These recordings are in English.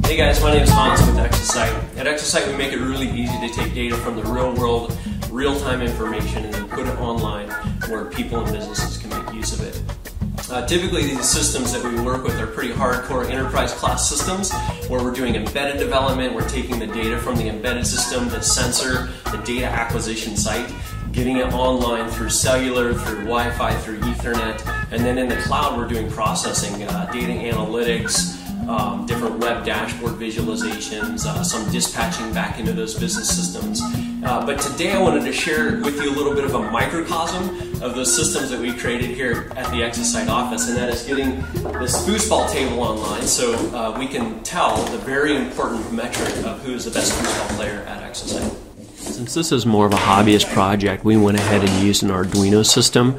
Hey guys, my name is Hans with Exosite. At Exosite we make it really easy to take data from the real world, real-time information, and then put it online where people and businesses can make use of it. Typically these systems that we work with are pretty hardcore enterprise class systems where we're doing embedded development, we're taking the data from the embedded system, the sensor, the data acquisition site, getting it online through cellular, through Wi-Fi, through Ethernet, and then in the cloud we're doing processing, data analytics, different web dashboard visualizations, some dispatching back into those business systems. But today I wanted to share with you a little bit of a microcosm of those systems that we created here at the Exosite office, and that is getting this foosball table online so we can tell the very important metric of who is the best foosball player at Exosite. Since this is more of a hobbyist project, we went ahead and used an Arduino system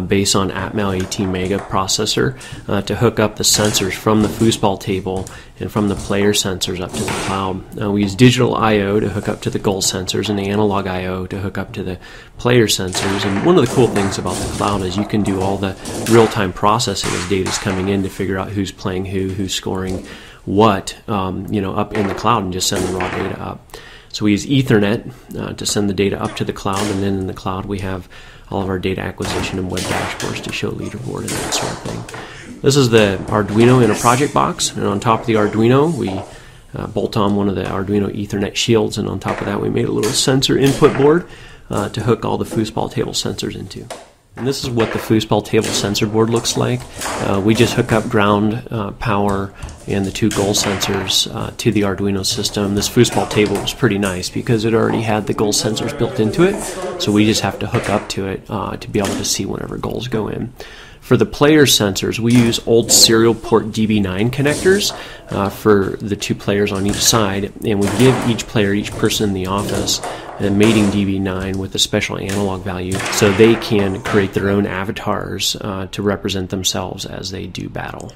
based on Atmel 18 mega processor to hook up the sensors from the foosball table and from the player sensors up to the cloud. We used digital I/O to hook up to the goal sensors and the analog I/O to hook up to the player sensors. And one of the cool things about the cloud is you can do all the real-time processing as data is coming in to figure out who's playing who's scoring what, up in the cloud, and just send the raw data up. So we use Ethernet to send the data up to the cloud, and then in the cloud we have all of our data acquisition and web dashboards to show leaderboard and that sort of thing. This is the Arduino in a project box, and on top of the Arduino we bolt on one of the Arduino Ethernet shields, and on top of that we made a little sensor input board to hook all the foosball table sensors into. And this is what the foosball table sensor board looks like. We just hook up ground power and the two goal sensors to the Arduino system. This foosball table was pretty nice because it already had the goal sensors built into it, so we just have to hook up to it to be able to see whenever goals go in. For the player sensors, we use old serial port DB9 connectors for the two players on each side, and we give each player, each person in the office, a mating DB9 with a special analog value so they can create their own avatars to represent themselves as they do battle.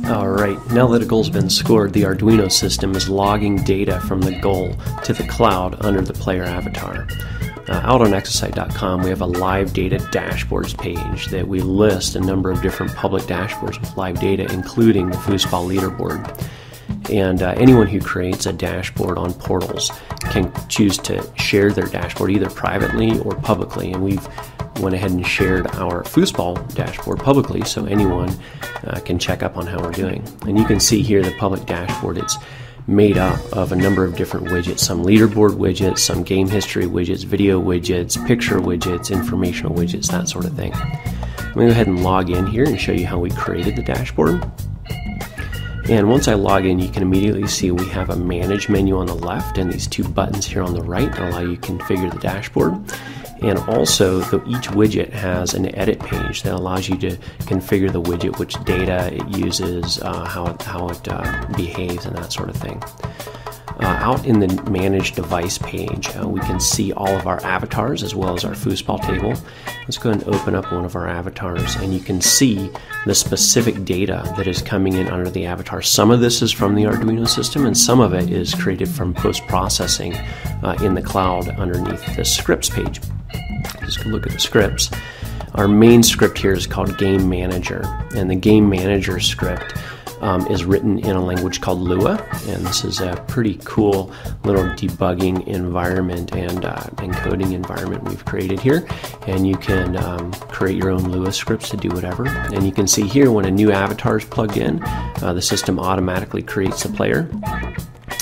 Alright, now that a goal's been scored, the Arduino system is logging data from the goal to the cloud under the player avatar. Out on Exosite.com we have a live data dashboards page that we list a number of different public dashboards with live data, including the foosball leaderboard. And anyone who creates a dashboard on portals can choose to share their dashboard either privately or publicly, and we've went ahead and shared our foosball dashboard publicly so anyone can check up on how we're doing. And you can see here the public dashboard. It's made up of a number of different widgets, some leaderboard widgets, some game history widgets, video widgets, picture widgets, informational widgets, that sort of thing. I'm going to go ahead and log in here and show you how we created the dashboard. And once I log in, you can immediately see we have a manage menu on the left and these two buttons here on the right that allow you to configure the dashboard. And also, each widget has an edit page that allows you to configure the widget, which data it uses, how it behaves, and that sort of thing. Out in the Manage Device page, we can see all of our avatars as well as our foosball table. Let's go ahead and open up one of our avatars, and you can see the specific data that is coming in under the avatar. Some of this is from the Arduino system, and some of it is created from post-processing in the cloud underneath the scripts page. Just look at the scripts. Our main script here is called Game Manager, and the Game Manager script is written in a language called Lua, and this is a pretty cool little debugging environment and encoding environment we've created here, and you can create your own Lua scripts to do whatever. And you can see here when a new avatar is plugged in, the system automatically creates a player.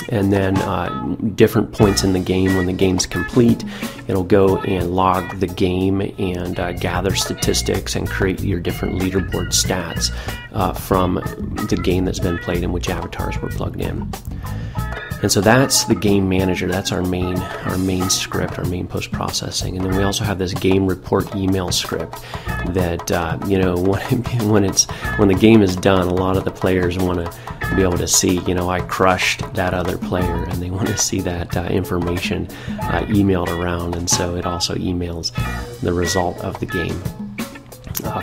And then different points in the game, when the game's complete, it'll go and log the game and gather statistics and create your different leaderboard stats from the game that's been played and which avatars were plugged in. And so that's the Game Manager. That's our main script, our main post-processing. And then we also have this Game Report email script that when the game is done, a lot of the players want to be able to see, I crushed that other player, and they want to see that information emailed around, and so it also emails the result of the game.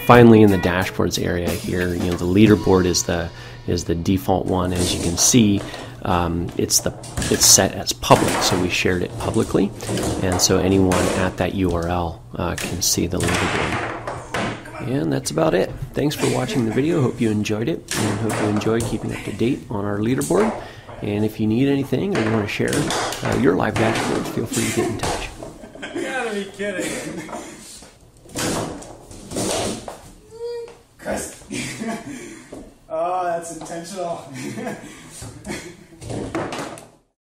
Finally, in the dashboards area here, the leaderboard is the default one. As you can see, it's set as public, so we shared it publicly, and so anyone at that URL can see the leaderboard. And that's about it. Thanks for watching the video. Hope you enjoyed it, and hope you enjoy keeping up to date on our leaderboard. And if you need anything or you want to share your live dashboard, feel free to get in touch. You gotta be kidding. Chris. Oh, that's intentional.